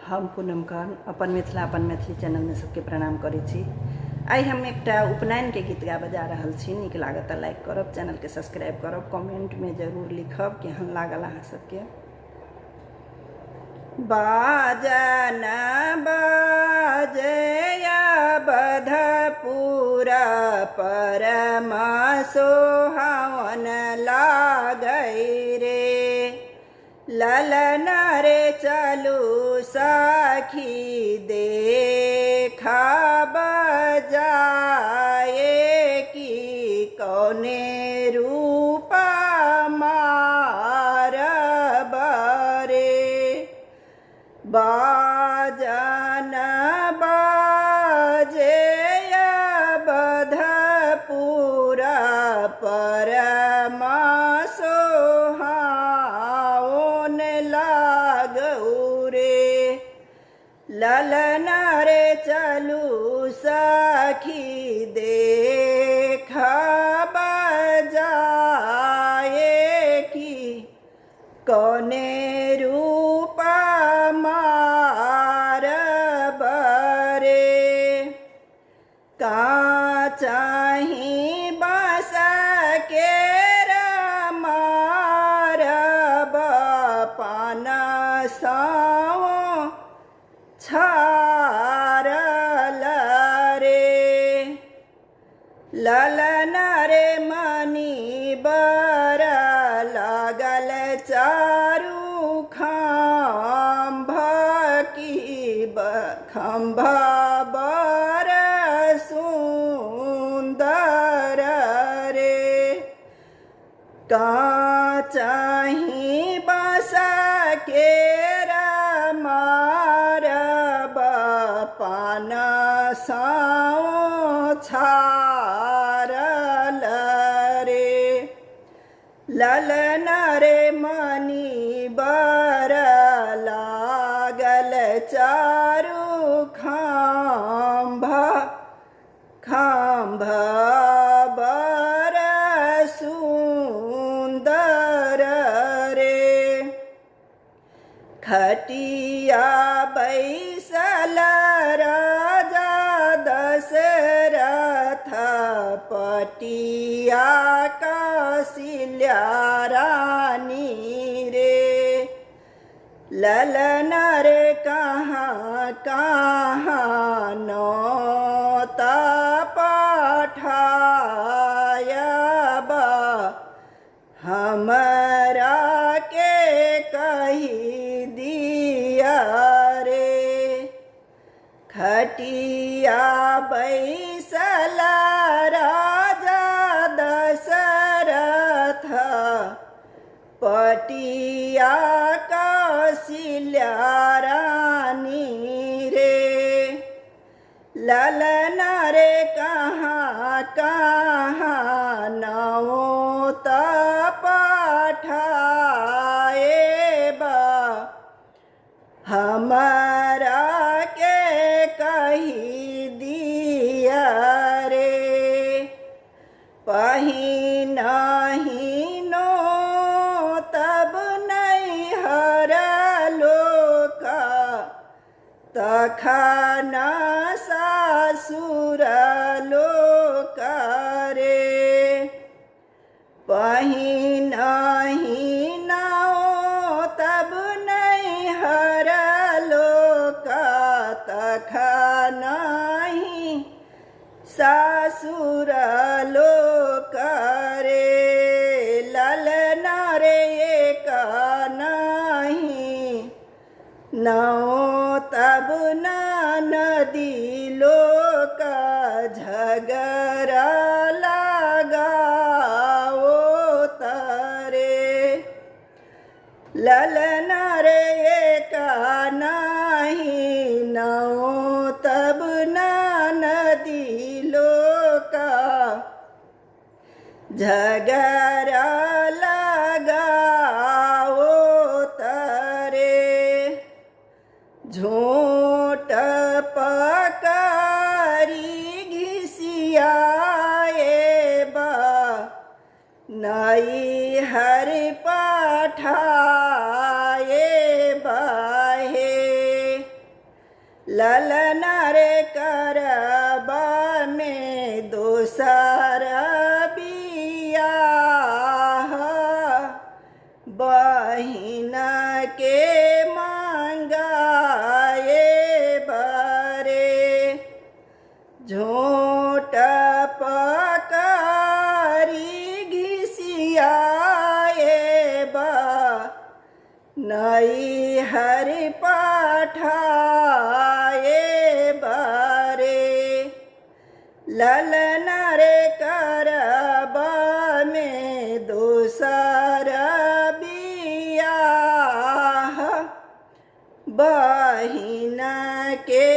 हम पूनम खान अपन मिथिला अपन मैथिली चैनल में सबके प्रणाम करै छी। आई हम एकटा उपनयन के गीत गा बजा रहल छी। नीक लागत लाइक करब, चैनल के सब्सक्राइब करब, कमेंट में जरूर लिखब केहन लागल अहाँ सबके। बाजन बाजया बधपुर परम सोहावन लागै रे। ललन रे चलू सखी देखा बजाए की कौने रूप मारब रे। बाजन बाजया बधपुर परम सोहावन लागौ रे। ललन रे चलू सखी देखा बजाए की कौने रूप मारब रे। का चाही बस के मारब पान साओ छारल रे। ललन रे मणि बर लागल चारू खम्भ की खम्भ बर सुंदर रे। का चाही बस के मारब पान साओ छारल रे। ललन रे मणि बर लागल चारू खम्भ खम्भ बर सुंदर रे। खटिया बैसल राजा दशरथ पटिया कौशल्या रानी रे। ललन रे कहाँ कहाँ नौता पठायब हमरा के कही दिया रे। खटिया बैसल राजा दशरथ पटिया कौशल्या रानी रे। ललन रे कहाँ कहाँ नौता पठाएब हमरा के कही दिया रे। पहिनहिनो तब नहीं हर लोक तखन सासुर लोक रे। पहिनहिनो तब नहीं हर लोक तखन सासुर लोक रे। ललन रे एक नहीं नौ तब नदी लोक झगड़ा लगाओ तरे। ललन रे एक नहीं नौ तब नदी लोक झगड़ा लगाओ तरे। झूठ पकड़ी घिसियाए बा नई हर पठाए बाहे ललना रे करब में दोसर बियाह, बहिन के मंगाए बरे, झोट पकड़ी घिसियाए बा, नई हर पठाए बरे, ललना रे करब में दोसर बियाह, बहिन के